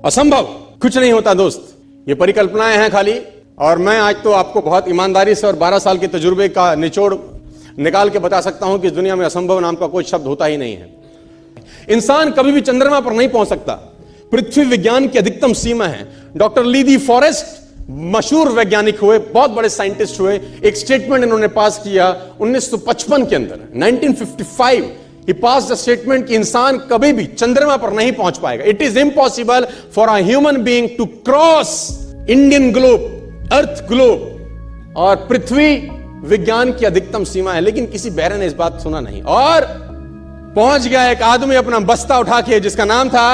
असंभव कुछ नहीं होता दोस्त, ये परिकल्पनाएं हैं खाली। और मैं आज तो आपको बहुत ईमानदारी से और 12 साल के तजुर्बे का निचोड़ निकाल के बता सकता हूं कि इस दुनिया में असंभव नाम का कोई शब्द होता ही नहीं है। इंसान कभी भी चंद्रमा पर नहीं पहुंच सकता, पृथ्वी विज्ञान की अधिकतम सीमा है। डॉक्टर ली दी फॉरेस्ट मशहूर वैज्ञानिक हुए, बहुत बड़े साइंटिस्ट हुए। एक स्टेटमेंट इन्होंने पास किया 1955 के अंदर, 1955 ही पास द स्टेटमेंट कि इंसान कभी भी चंद्रमा पर नहीं पहुंच पाएगा। It is impossible for a human being to cross Indian globe, earth globe, और पृथ्वी विज्ञान की अधिकतम सीमा है। लेकिन किसी बहरे ने इस बात सुना नहीं और पहुंच गया एक आदमी अपना बस्ता उठा के, जिसका नाम था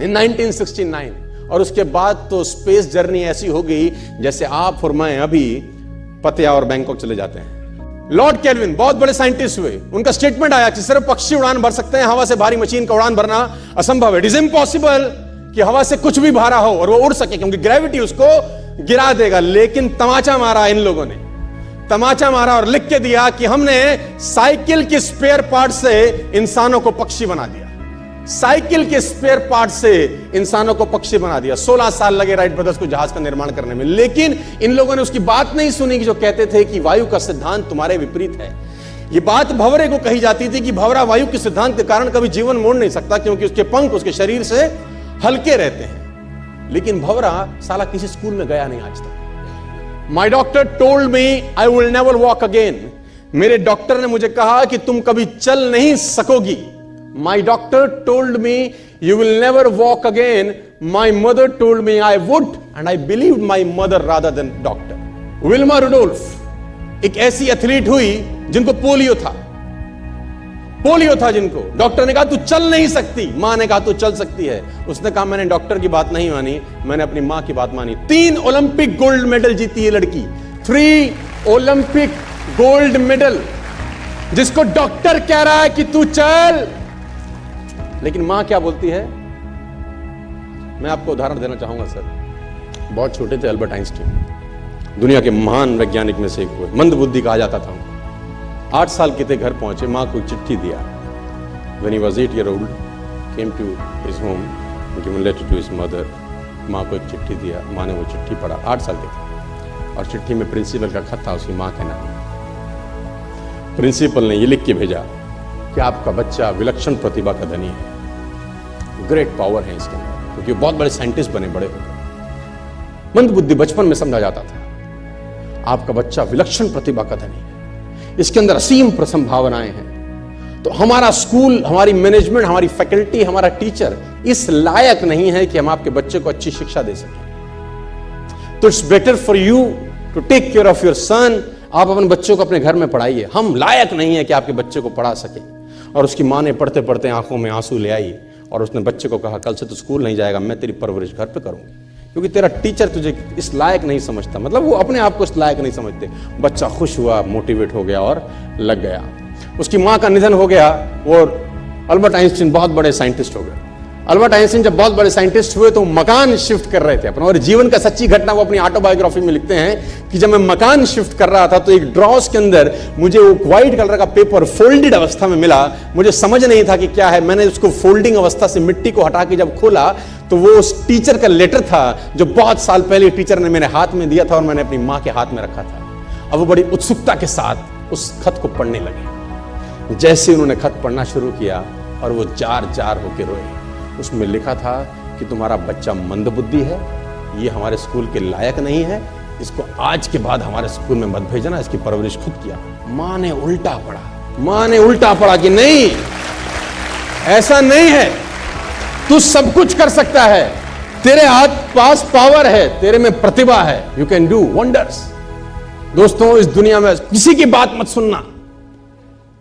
इन 1969। और उसके बाद तो स्पेस जर्नी ऐसी हो गई जैसे आप और मैं अभी पतिया और बैंकॉक चले जाते हैं। लॉर्ड केल्विन बहुत बड़े साइंटिस्ट हुए, उनका स्टेटमेंट आया कि सिर्फ पक्षी उड़ान भर सकते हैं, हवा से भारी मशीन का उड़ान भरना असंभव है। इट इज इम्पॉसिबल कि हवा से कुछ भी भारा हो और वो उड़ सके, क्योंकि ग्रेविटी उसको गिरा देगा। लेकिन तमाचा मारा इन लोगों ने, तमाचा मारा और लिख के दिया कि हमने साइकिल के स्पेयर पार्ट से इंसानों को पक्षी बना दिया। साइकिल के स्पेयर पार्ट से इंसानों को पक्षी बना दिया। 16 साल लगे राइट ब्रदर्स को जहाज का निर्माण करने में। लेकिन इन लोगों ने उसकी बात नहीं सुनी कि जो कहते थे कि वायु का सिद्धांत तुम्हारे विपरीत है। यह बात भंवरे को कही जाती थी कि भंवरा वायु के सिद्धांत के कारण कभी जीवन मोड़ नहीं सकता, क्योंकि उसके पंख उसके शरीर से हल्के रहते हैं। लेकिन भंवरा साला किसी स्कूल में गया नहीं आज तक। माई doctor told me I will never walk again. मेरे डॉक्टर ने मुझे कहा कि तुम कभी चल नहीं सकोगी। My doctor told me you will never walk again. My mother told me I would, and I believed my mother rather than doctor. Wilma Rudolph एक ऐसी एथलीट हुई जिनको पोलियो था जिनको डॉक्टर ने कहा तू चल नहीं सकती, मां ने कहा तू चल सकती है। उसने कहा मैंने डॉक्टर की बात नहीं मानी, मैंने अपनी मां की बात मानी। 3 ओलंपिक गोल्ड मेडल जीती ये लड़की, 3 ओलंपिक गोल्ड मेडल, जिसको डॉक्टर कह रहा है कि तू चल। लेकिन मां क्या बोलती है? मैं आपको उदाहरण देना चाहूंगा सर। बहुत छोटे थे अल्बर्ट आइंस्टीन, दुनिया के महान वैज्ञानिक में से एक हुए, मंद बुद्धि कहा जाता था। 8 साल के थे, घर पहुंचे, मां को चिट्ठी दिया। When he was 8 years old, came to his home, given letter to his mother. मां को एक चिट्ठी दिया, मां ने वो चिट्ठी पढ़ा। 8 साल के थे और चिट्ठी में प्रिंसिपल का खत था उसकी मां के नाम। प्रिंसिपल ने ये लिख के भेजा कि आपका बच्चा विलक्षण प्रतिभा का धनी है, ग्रेट पावर है इसके अंदर, क्योंकि बहुत बड़े साइंटिस्ट बने बड़े होकर। मंद बुद्धि बचपन में समझा जाता था। आपका बच्चा विलक्षण प्रतिभा का धनी है, इसके अंदर असीम संभावनाएं हैं। तो हमारा स्कूल, हमारी मैनेजमेंट, हमारी फैकल्टी, हमारा टीचर इस लायक नहीं है कि हम आपके बच्चे को अच्छी शिक्षा दे सकें। तो it's better for you to take care of your son. आप अपने बच्चों को अपने घर में पढ़ाइए, हम लायक नहीं है कि आपके बच्चे को पढ़ा सके। और उसकी मां ने पढ़ते पढ़ते आंखों में आंसू ले आई और उसने बच्चे को कहा कल से तो स्कूल नहीं जाएगा, मैं तेरी परवरिश घर पे करूंगी, क्योंकि तेरा टीचर तुझे इस लायक नहीं समझता। मतलब वो अपने आप को इस लायक नहीं समझते। बच्चा खुश हुआ, मोटिवेट हो गया और लग गया। उसकी मां का निधन हो गया और अल्बर्ट आइंस्टीन बहुत बड़े साइंटिस्ट हो गए। अल्बर्ट आइंस्टीन जब बहुत बड़े साइंटिस्ट हुए तो मकान शिफ्ट कर रहे थे अपना, और जीवन का सच्ची घटना वो अपनी ऑटोबायोग्राफी में लिखते हैं कि जब मैं मकान शिफ्ट कर रहा था तो एक ड्रॉस के अंदर मुझे वो व्हाइट कलर का पेपर फोल्डेड अवस्था में मिला। मुझे समझ नहीं था कि क्या है। मैंने उसको फोल्डिंग अवस्था से मिट्टी को हटा के जब खोला तो वो उस टीचर का लेटर था जो बहुत साल पहले टीचर ने मेरे हाथ में दिया था और मैंने अपनी मां के हाथ में रखा था। अब वो बड़ी उत्सुकता के साथ उस खत को पढ़ने लगे। जैसे उन्होंने खत पढ़ना शुरू किया और वो जार जार होकर रोए। उसमें लिखा था कि तुम्हारा बच्चा मंदबुद्धि है, ये हमारे स्कूल के लायक नहीं है, इसको आज के बाद हमारे स्कूल में मत भेजना, इसकी परवरिश खुद किया। मां ने उल्टा पढ़ा, मां ने उल्टा पढ़ा कि नहीं, ऐसा नहीं है, तू सब कुछ कर सकता है, तेरे हाथ पास पावर है, तेरे में प्रतिभा है, यू कैन डू वंडर्स। दोस्तों, इस दुनिया में किसी की बात मत सुनना।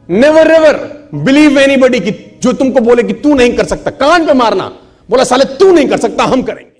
नेवर एवर बिलीव एनीबॉडी कि जो तुमको बोले कि तू नहीं कर सकता, कान पे मारना, बोला साले तू नहीं कर सकता, हम करेंगे।